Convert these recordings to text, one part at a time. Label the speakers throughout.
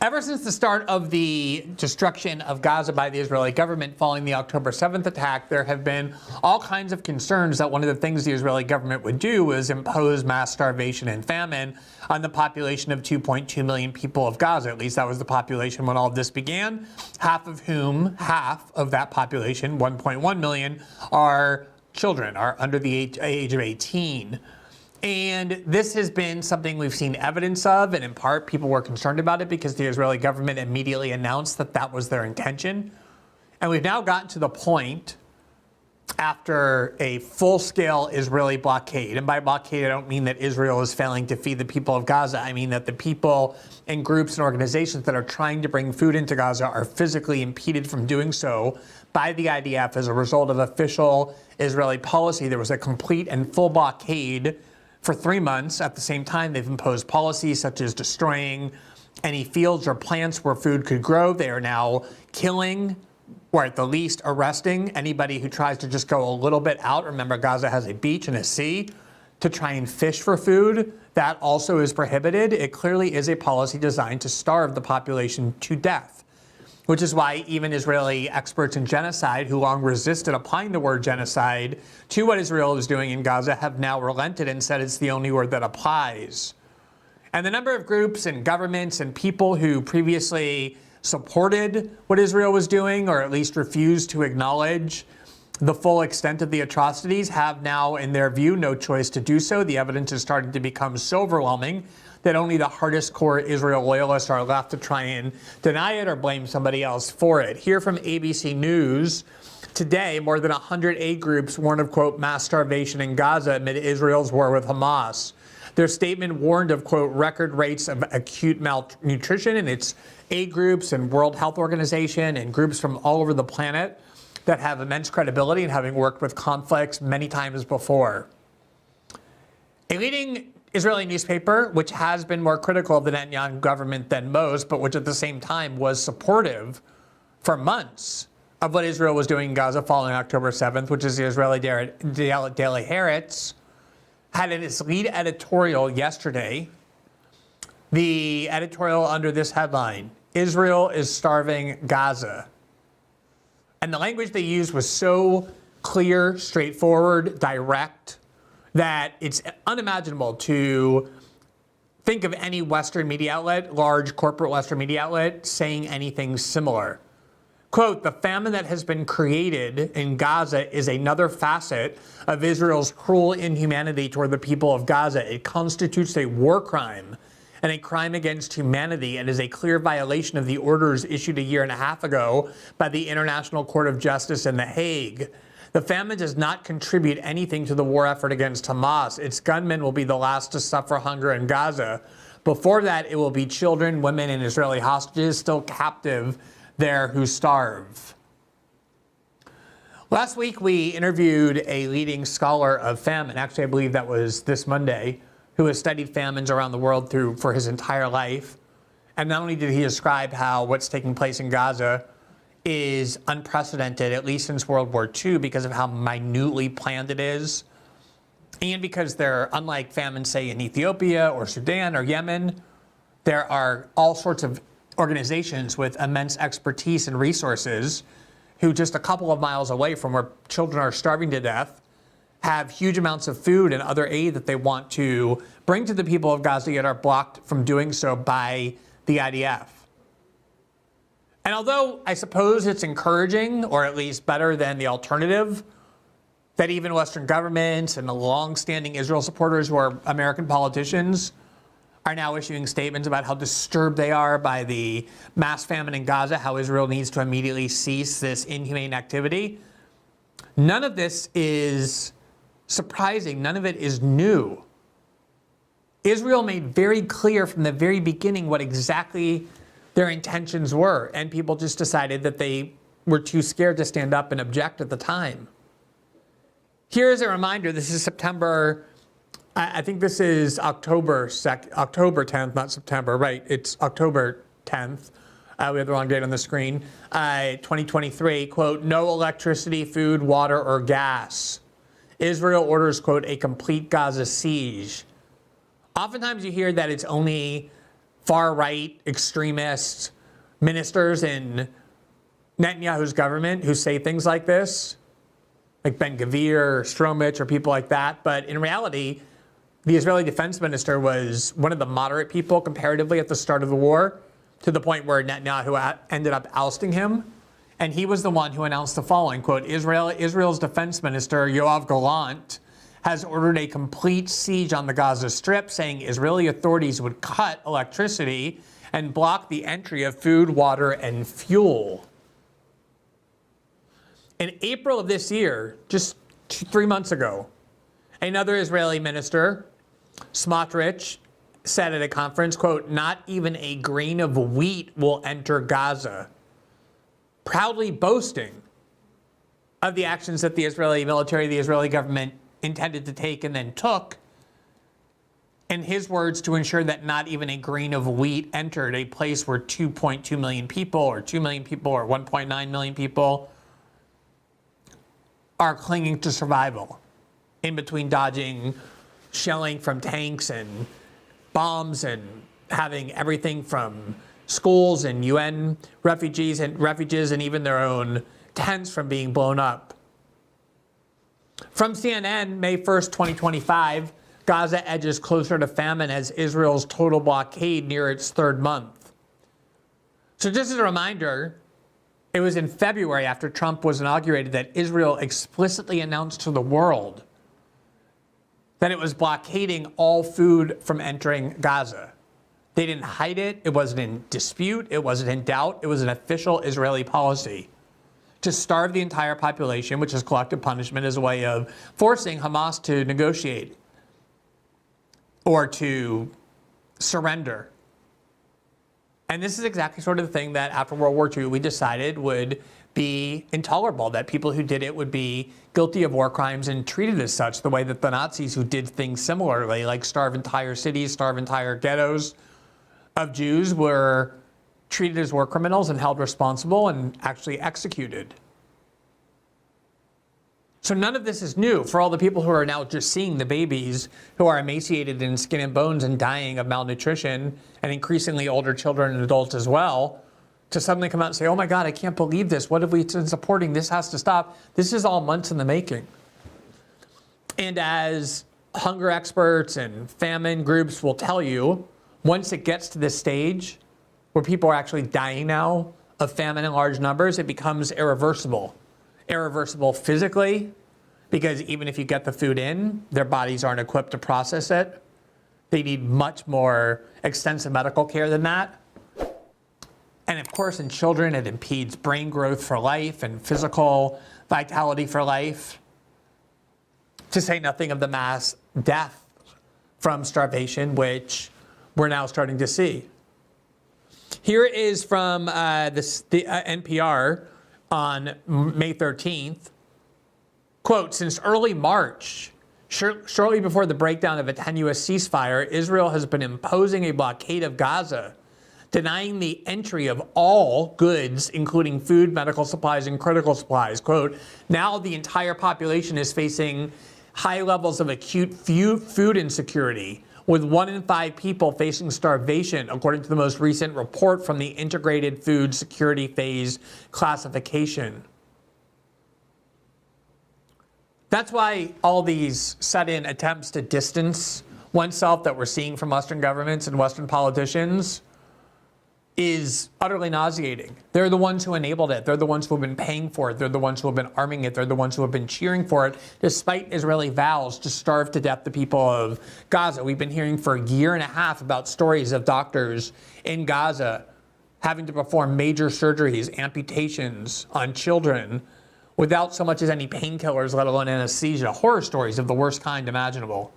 Speaker 1: Ever since the start of the destruction of Gaza by the Israeli government following the October 7th attack, there have been all kinds of concerns that one of the things the Israeli government would do was impose mass starvation and famine on the population of 2.2 million people of Gaza. At least that was the population when all of this began, half of that population, 1.1 million, are children, are under the age of 18. And this has been something we've seen evidence of, and in part people were concerned about it because the Israeli government immediately announced that that was their intention. And we've now gotten to the point after a full-scale Israeli blockade, and by blockade I don't mean that Israel is failing to feed the people of Gaza, I mean that the people and groups and organizations that are trying to bring food into Gaza are physically impeded from doing so by the IDF as a result of official Israeli policy. There was a complete and full blockade for 3 months. At the same time, they've imposed policies such as destroying any fields or plants where food could grow. They are now killing, or at the least arresting, anybody who tries to just go a little bit out. Remember, Gaza has a beach and a sea to try and fish for food. That also is prohibited. It clearly is a policy designed to starve the population to death, which is why even Israeli experts in genocide who long resisted applying the word genocide to what Israel is doing in Gaza have now relented and said it's the only word that applies. And the number of groups and governments and people who previously supported what Israel was doing, or at least refused to acknowledge the full extent of the atrocities, have now, in their view, no choice to do so. The evidence is starting to become so overwhelming that only the hardest core Israel loyalists are left to try and deny it or blame somebody else for it. Here from ABC News today, more than 100 aid groups warned of, quote, mass starvation in Gaza amid Israel's war with Hamas. Their statement warned of, quote, record rates of acute malnutrition, and its aid groups and World Health Organization and groups from all over the planet that have immense credibility and having worked with conflicts many times before. A leading Israeli newspaper, which has been more critical of the Netanyahu government than most, but which at the same time was supportive for months of what Israel was doing in Gaza following October 7th, which is the Israeli Daily Haaretz, had in its lead editorial yesterday the editorial under this headline: Israel is starving Gaza. And the language they used was so clear, straightforward, direct, that it's unimaginable to think of any Western media outlet, large corporate Western media outlet, saying anything similar. Quote, the famine that has been created in Gaza is another facet of Israel's cruel inhumanity toward the people of Gaza. It constitutes a war crime and a crime against humanity, and is a clear violation of the orders issued a year and a half ago by the International Court of Justice in The Hague. The famine does not contribute anything to the war effort against Hamas. Its gunmen will be the last to suffer hunger in Gaza. Before that, it will be children, women, and Israeli hostages still captive there who starve. Last week, we interviewed a leading scholar of famine. Actually, I believe that was this Monday, who has studied famines around the world for his entire life. And not only did he describe how what's taking place in Gaza is unprecedented, at least since World War II, because of how minutely planned it is, and because they're unlike famines, say, in Ethiopia or Sudan or Yemen, there are all sorts of organizations with immense expertise and resources who just a couple of miles away from where children are starving to death have huge amounts of food and other aid that they want to bring to the people of Gaza, yet are blocked from doing so by the IDF. And although I suppose it's encouraging, or at least better than the alternative, that even Western governments and the long-standing Israel supporters who are American politicians are now issuing statements about how disturbed they are by the mass famine in Gaza, how Israel needs to immediately cease this inhumane activity, none of this is surprising. None of it is new. Israel made very clear from the very beginning what exactly their intentions were, and people just decided that they were too scared to stand up and object at the time. Here's a reminder. This is September, I think this is October 10th, not September, right? It's October 10th. We have the wrong date on the screen. 2023, quote, no electricity, food, water, or gas. Israel orders, quote, a complete Gaza siege. Oftentimes you hear that it's only far-right extremist ministers in Netanyahu's government who say things like this, like Ben-Gvir or Stromich or people like that. But in reality, the Israeli defense minister was one of the moderate people comparatively at the start of the war, to the point where Netanyahu ended up ousting him. And he was the one who announced the following, quote, Israel's defense minister, Yoav Gallant, has ordered a complete siege on the Gaza Strip, saying Israeli authorities would cut electricity and block the entry of food, water, and fuel. In April of this year, just 3 months ago, another Israeli minister, Smotrich, said at a conference, quote, not even a grain of wheat will enter Gaza, proudly boasting of the actions that the Israeli military, the Israeli government intended to take and then took, in his words, to ensure that not even a grain of wheat entered a place where 2.2 million people or 2 million people or 1.9 million people are clinging to survival in between dodging shelling from tanks and bombs and having everything from schools and UN refugees and even their own tents from being blown up. From CNN, May 1st, 2025, Gaza edges closer to famine as Israel's total blockade near its third month. So just as a reminder, it was in February after Trump was inaugurated that Israel explicitly announced to the world that it was blockading all food from entering Gaza. They didn't hide it. It wasn't in dispute. It wasn't in doubt. It was an official Israeli policy to starve the entire population, which is collective punishment, as a way of forcing Hamas to negotiate or to surrender. And this is exactly sort of the thing that after World War II we decided would be intolerable, that people who did it would be guilty of war crimes and treated as such, the way that the Nazis who did things similarly, like starve entire cities, starve entire ghettos of Jews, were treated as war criminals and held responsible and actually executed. So none of this is new for all the people who are now just seeing the babies who are emaciated in skin and bones and dying of malnutrition, and increasingly older children and adults as well, to suddenly come out and say, oh my God, I can't believe this. What have we been supporting? This has to stop. This is all months in the making. And as hunger experts and famine groups will tell you, once it gets to this stage where people are actually dying now of famine in large numbers, it becomes irreversible. Irreversible physically, because even if you get the food in, their bodies aren't equipped to process it. They need much more extensive medical care than that. And of course, in children, it impedes brain growth for life and physical vitality for life, to say nothing of the mass death from starvation, which we're now starting to see. Here is from the NPR on May 13th. Quote, since early March, shortly before the breakdown of a tenuous ceasefire, Israel has been imposing a blockade of Gaza, denying the entry of all goods, including food, medical supplies, and critical supplies. Quote, now the entire population is facing high levels of acute food insecurity, with 1 in 5 people facing starvation, according to the most recent report from the Integrated Food Security Phase Classification. That's why all these set-in attempts to distance oneself that we're seeing from Western governments and Western politicians is utterly nauseating. They're the ones who enabled it. They're the ones who have been paying for it. They're the ones who have been arming it. They're the ones who have been cheering for it, despite Israeli vows to starve to death the people of Gaza. We've been hearing for a year and a half about stories of doctors in Gaza having to perform major surgeries, amputations on children without so much as any painkillers, let alone anesthesia. Horror stories of the worst kind imaginable.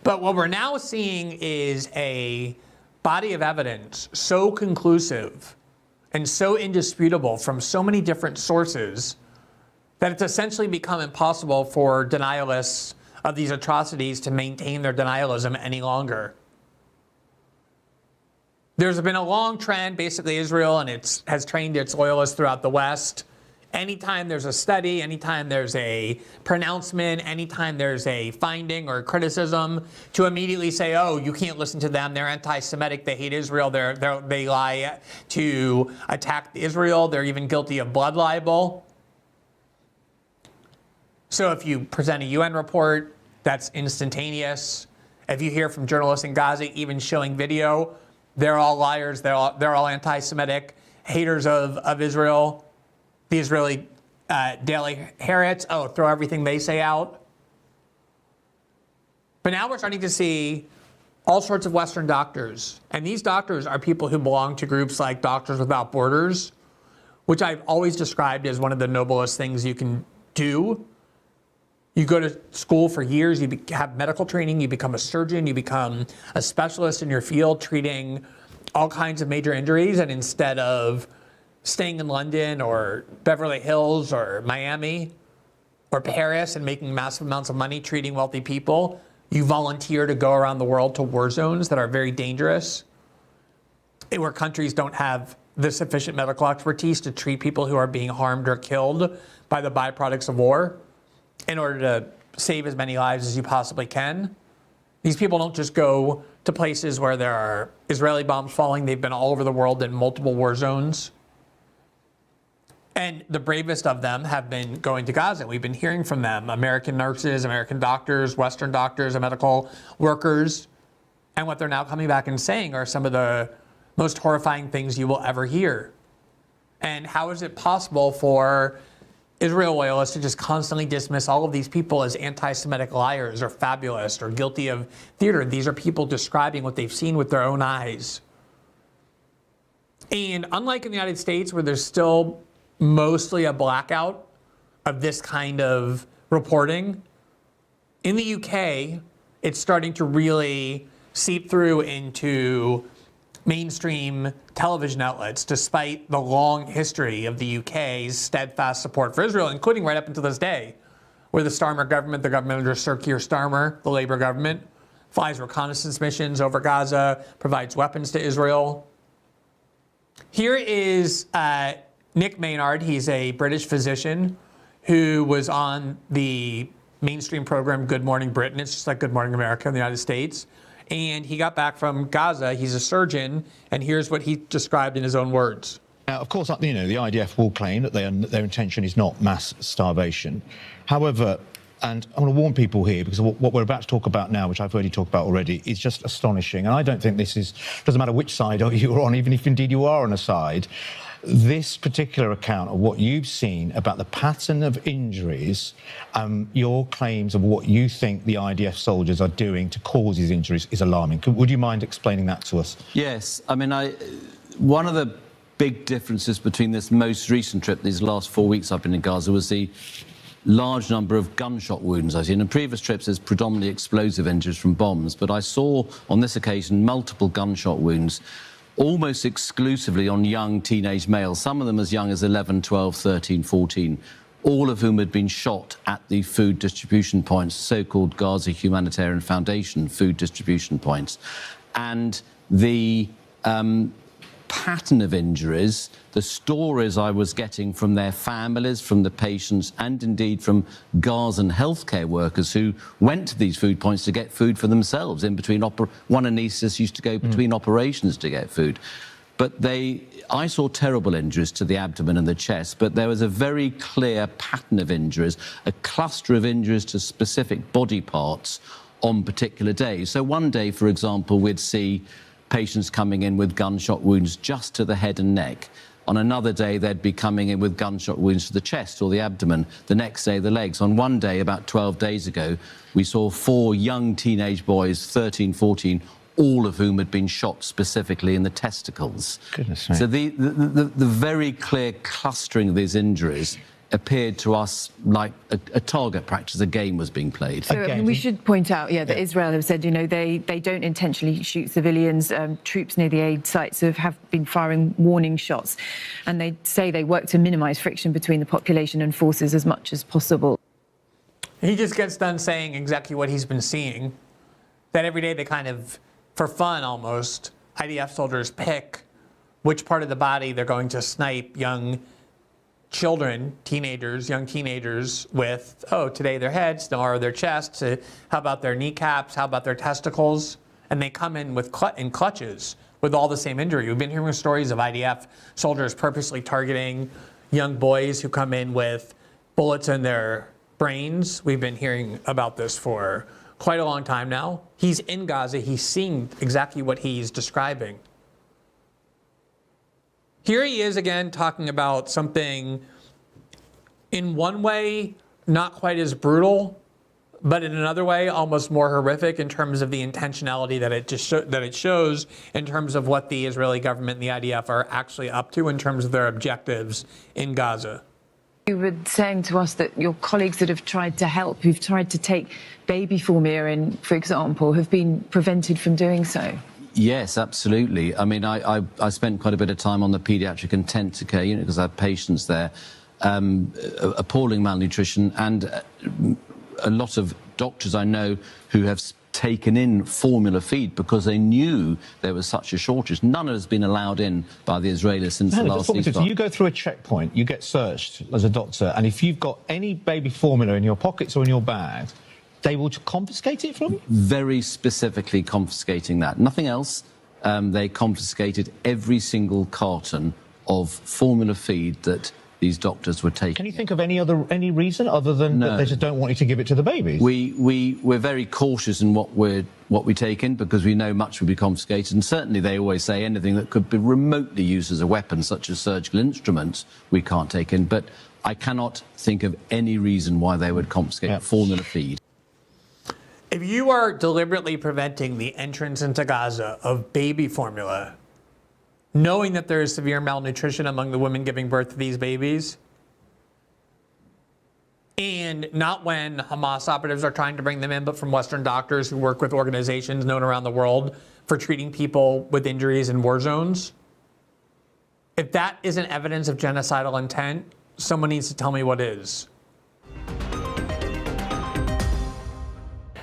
Speaker 1: But what we're now seeing is a body of evidence so conclusive and so indisputable from so many different sources that it's essentially become impossible for denialists of these atrocities to maintain their denialism any longer. There's been a long trend, basically Israel has trained its loyalists throughout the West anytime there's a study, anytime there's a pronouncement, anytime there's a finding or criticism, to immediately say, oh, you can't listen to them, they're anti-Semitic, they hate Israel, they lie to attack Israel, they're even guilty of blood libel. So if you present a UN report, that's instantaneous. If you hear from journalists in Gaza, even showing video, they're all liars, they're all anti-Semitic, haters of Israel. The Israeli Daily Haaretz, oh, throw everything they say out. But now we're starting to see all sorts of Western doctors. And these doctors are people who belong to groups like Doctors Without Borders, which I've always described as one of the noblest things you can do. You go to school for years, you have medical training, you become a surgeon, you become a specialist in your field treating all kinds of major injuries, and instead of staying in London or Beverly Hills or Miami or Paris and making massive amounts of money treating wealthy people, you volunteer to go around the world to war zones that are very dangerous, where countries don't have the sufficient medical expertise to treat people who are being harmed or killed by the byproducts of war in order to save as many lives as you possibly can. These people don't just go to places where there are Israeli bombs falling. They've been all over the world in multiple war zones. And the bravest of them have been going to Gaza. We've been hearing from them, American nurses, American doctors, Western doctors, and medical workers. And what they're now coming back and saying are some of the most horrifying things you will ever hear. And how is it possible for Israel loyalists to just constantly dismiss all of these people as anti-Semitic liars or fabulous or guilty of theater? These are people describing what they've seen with their own eyes. And unlike in the United States, where there's still mostly a blackout of this kind of reporting, in the UK, it's starting to really seep through into mainstream television outlets, despite the long history of the UK's steadfast support for Israel, including right up until this day, where the Starmer government, the government under Sir Keir Starmer, the Labour government, flies reconnaissance missions over Gaza, provides weapons to Israel. Here is Nick Maynard. He's a British physician who was on the mainstream program Good Morning Britain. It's just like Good Morning America in the United States. And he got back from Gaza. He's a surgeon, and here's what he described in his own words.
Speaker 2: Now, of course, the IDF will claim that their intention is not mass starvation. However, and I want to warn people here, because what we're about to talk about now, which I've already talked about already, is just astonishing. And I don't think doesn't matter which side you're on, even if indeed you are on a side. This particular account of what you've seen about the pattern of injuries, your claims of what you think the IDF soldiers are doing to cause these injuries is alarming. Would you mind explaining that to us?
Speaker 3: Yes. I mean, one of the big differences between this most recent trip, these last 4 weeks I've been in Gaza, was the large number of gunshot wounds I've seen. In previous trips, there's predominantly explosive injuries from bombs, but I saw on this occasion multiple gunshot wounds, almost exclusively on young teenage males, some of them as young as 11, 12, 13, 14, all of whom had been shot at the food distribution points, so-called Gaza Humanitarian Foundation food distribution points. And the pattern of injuries, the stories I was getting from their families, from the patients, and indeed from Gazan healthcare workers who went to these food points to get food for themselves. In between, one anaesthetist used to go between operations to get food. But I saw terrible injuries to the abdomen and the chest, but there was a very clear pattern of injuries, a cluster of injuries to specific body parts on particular days. So one day, for example, we'd see patients coming in with gunshot wounds just to the head and neck. On another day, they'd be coming in with gunshot wounds to the chest or the abdomen. The next day, the legs. On one day, about 12 days ago, we saw 4 young teenage boys, 13, 14, all of whom had been shot specifically in the testicles.
Speaker 2: Goodness me.
Speaker 3: So the very clear clustering of these injuries appeared to us like a target practice, a game was being played.
Speaker 4: So I mean, we should point out, that Israel have said, they don't intentionally shoot civilians. Troops near the aid sites have been firing warning shots, and they say they work to minimise friction between the population and forces as much as possible.
Speaker 1: He just gets done saying exactly what he's been seeing, that every day they kind of, for fun almost, IDF soldiers pick which part of the body they're going to snipe young children, teenagers, young teenagers with, oh, today their heads, tomorrow their chests, how about their kneecaps, how about their testicles? And they come in with in clutches with all the same injury. We've been hearing stories of IDF soldiers purposely targeting young boys who come in with bullets in their brains. We've been hearing about this for quite a long time now. He's in Gaza. He's seeing exactly what he's describing. Here he is again talking about something in one way not quite as brutal, but in another way almost more horrific in terms of the intentionality that it shows in terms of what the Israeli government and the IDF are actually up to in terms of their objectives in Gaza.
Speaker 4: You were saying to us that your colleagues that have tried to help, who've tried to take baby formula in, for example, have been prevented from doing so.
Speaker 3: Yes, absolutely. I mean, I spent quite a bit of time on the paediatric intensive care unit because I have patients there. Appalling malnutrition, and a lot of doctors I know who have taken in formula feed because they knew there was such a shortage. None has been allowed in by the Israelis since the last ceasefire.
Speaker 2: So you go through a checkpoint, you get searched as a doctor, and if you've got any baby formula in your pockets or in your bag, they will confiscate it from you?
Speaker 3: Very specifically confiscating that. Nothing else. They confiscated every single carton of formula feed that these doctors were taking.
Speaker 2: Can you think of any reason other than that they just don't want you to give it to the babies?
Speaker 3: We're very cautious in what we take in because we know much will be confiscated, and certainly they always say anything that could be remotely used as a weapon, such as surgical instruments, we can't take in. But I cannot think of any reason why they would confiscate formula feed.
Speaker 1: If you are deliberately preventing the entrance into Gaza of baby formula, knowing that there is severe malnutrition among the women giving birth to these babies, and not when Hamas operatives are trying to bring them in, but from Western doctors who work with organizations known around the world for treating people with injuries in war zones, if that isn't evidence of genocidal intent, someone needs to tell me what is.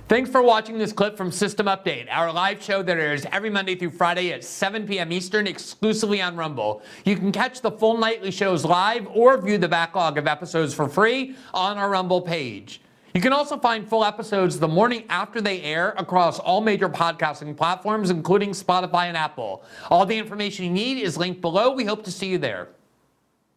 Speaker 1: Thanks for watching this clip from System Update, our live show that airs every Monday through Friday at 7 p.m. Eastern, exclusively on Rumble. You can catch the full nightly shows live or view the backlog of episodes for free on our Rumble page. You can also find full episodes the morning after they air across all major podcasting platforms, including Spotify and Apple. All the information you need is linked below. We hope to see you there.